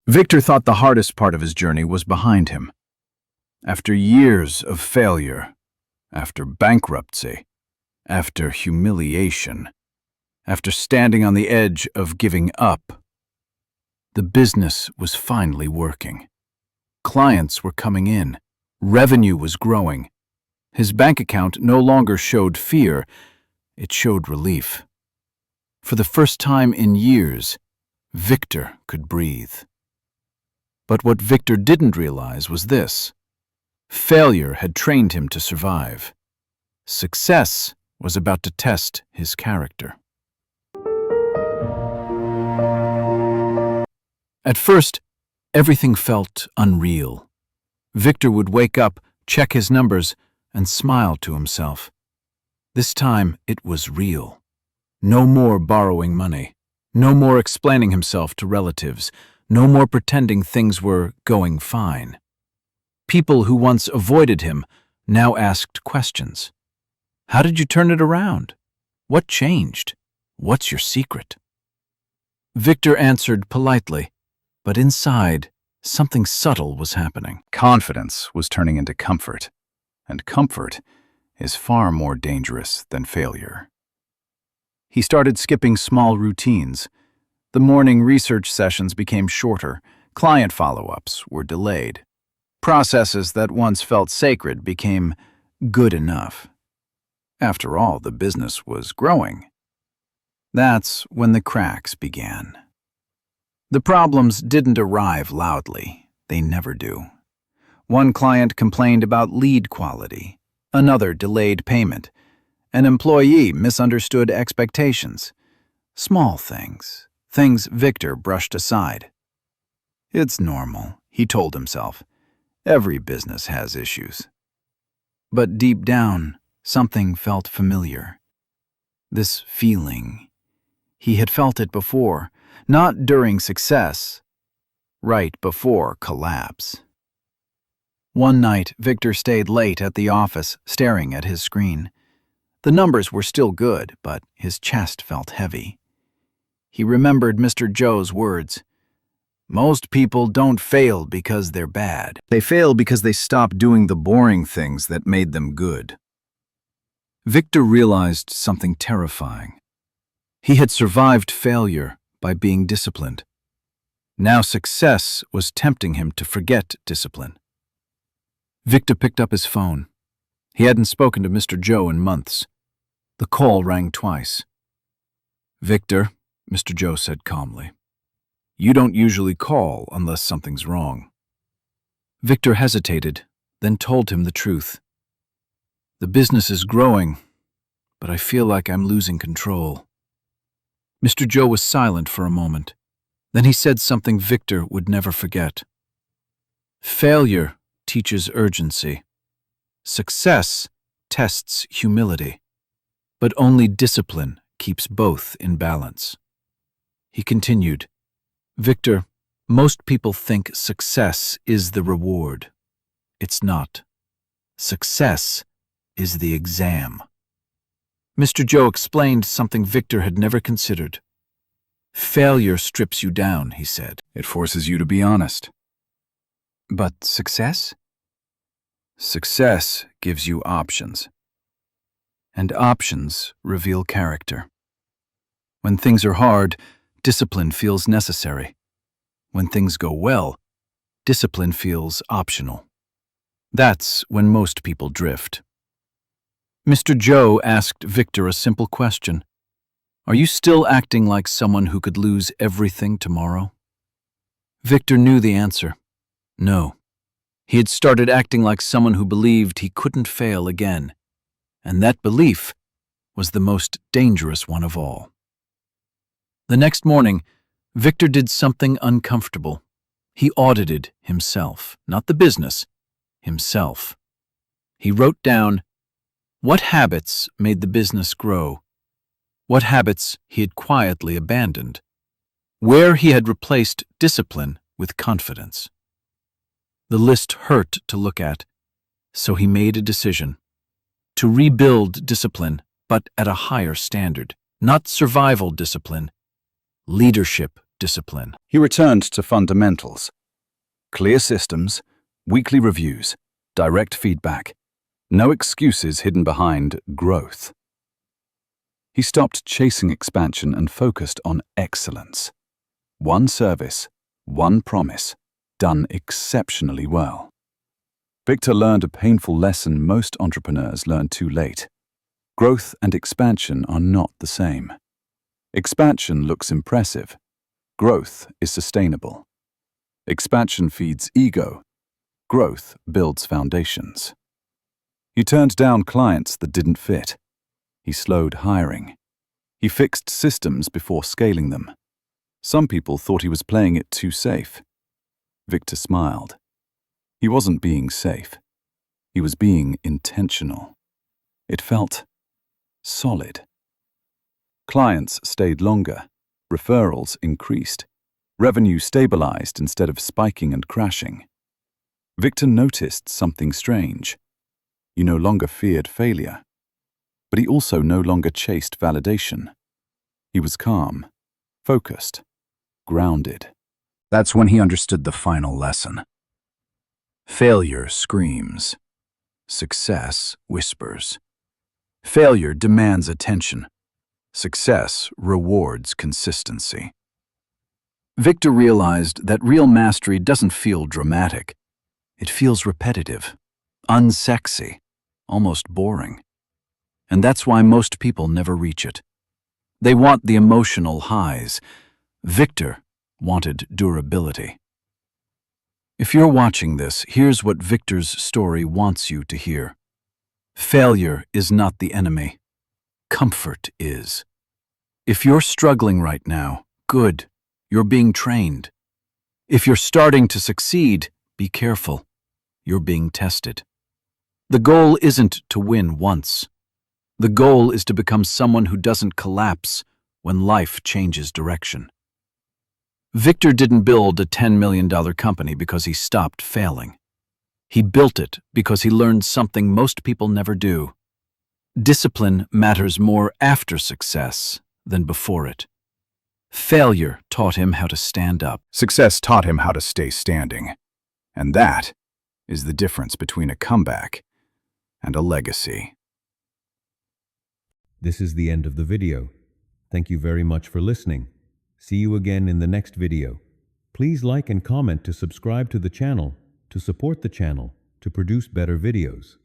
Victor thought the hardest part of his journey was behind him. After years of failure, after bankruptcy, after humiliation, after standing on the edge of giving up, the business was finally working. Clients were coming in. Revenue was growing. His bank account no longer showed fear, it showed relief. For the first time in years, Victor could breathe. But what Victor didn't realize was this: failure had trained him to survive. Success was about to test his character. At first, everything felt unreal. Victor would wake up, check his numbers, and smile to himself. This time, it was real. No more borrowing money. No more explaining himself to relatives. No more pretending things were going fine. People who once avoided him now asked questions. How did you turn it around? What changed? What's your secret? Victor answered politely, but inside, something subtle was happening. Confidence was turning into comfort, and comfort is far more dangerous than failure. He started skipping small routines. The morning research sessions became shorter. Client follow-ups were delayed. Processes that once felt sacred became good enough. After all, the business was growing. That's when the cracks began. The problems didn't arrive loudly. They never do. One client complained about lead quality. Another delayed payment. An employee misunderstood expectations. Small things. Things Victor brushed aside. It's normal, he told himself. Every business has issues. But deep down, something felt familiar. This feeling. He had felt it before, not during success, right before collapse. One night, Victor stayed late at the office, staring at his screen. The numbers were still good, but his chest felt heavy. He remembered Mr. Joe's words. Most people don't fail because they're bad. They fail because they stop doing the boring things that made them good. Victor realized something terrifying. He had survived failure by being disciplined. Now success was tempting him to forget discipline. Victor picked up his phone. He hadn't spoken to Mr. Joe in months. The call rang twice. "Victor," Mr. Joe said calmly, "you don't usually call unless something's wrong." Victor hesitated, then told him the truth. "The business is growing, but I feel like I'm losing control." Mr. Joe was silent for a moment. Then he said something Victor would never forget. "Failure teaches urgency. Success tests humility. But only discipline keeps both in balance." He continued, "Victor, most people think success is the reward. It's not. Success is the exam." Mr. Joe explained something Victor had never considered. "Failure strips you down," he said. "It forces you to be honest." "But success?" "Success gives you options. And options reveal character. When things are hard, discipline feels necessary. When things go well, discipline feels optional. That's when most people drift." Mr. Joe asked Victor a simple question. "Are you still acting like someone who could lose everything tomorrow?" Victor knew the answer. No. He had started acting like someone who believed he couldn't fail again. And that belief was the most dangerous one of all. The next morning, Victor did something uncomfortable. He audited himself, not the business, himself. He wrote down what habits made the business grow, what habits he had quietly abandoned, where he had replaced discipline with confidence. The list hurt to look at, so he made a decision. To rebuild discipline, but at a higher standard. Not survival discipline, leadership discipline. He returned to fundamentals: clear systems, weekly reviews, direct feedback, no excuses hidden behind growth. He stopped chasing expansion and focused on excellence. One service, one promise, done exceptionally well. Victor learned a painful lesson most entrepreneurs learn too late. Growth and expansion are not the same. Expansion looks impressive. Growth is sustainable. Expansion feeds ego. Growth builds foundations. He turned down clients that didn't fit. He slowed hiring. He fixed systems before scaling them. Some people thought he was playing it too safe. Victor smiled. He wasn't being safe. He was being intentional. It felt solid. Clients stayed longer. Referrals increased. Revenue stabilized instead of spiking and crashing. Victor noticed something strange. He no longer feared failure, but he also no longer chased validation. He was calm, focused, grounded. That's when he understood the final lesson. Failure screams. Success whispers. Failure demands attention. Success rewards consistency. Victor realized that real mastery doesn't feel dramatic. It feels repetitive, unsexy, almost boring. And that's why most people never reach it. They want the emotional highs. Victor wanted durability. If you're watching this, here's what Victor's story wants you to hear. Failure is not the enemy. Comfort is. If you're struggling right now, good, you're being trained. If you're starting to succeed, be careful. You're being tested. The goal isn't to win once. The goal is to become someone who doesn't collapse when life changes direction. Victor didn't build a $10 million company because he stopped failing. He built it because he learned something most people never do. Discipline matters more after success than before it. Failure taught him how to stand up. Success taught him how to stay standing. And that is the difference between a comeback and a legacy. This is the end of the video. Thank you very much for listening. See you again in the next video. Please like and comment to subscribe to the channel, to support the channel, to produce better videos.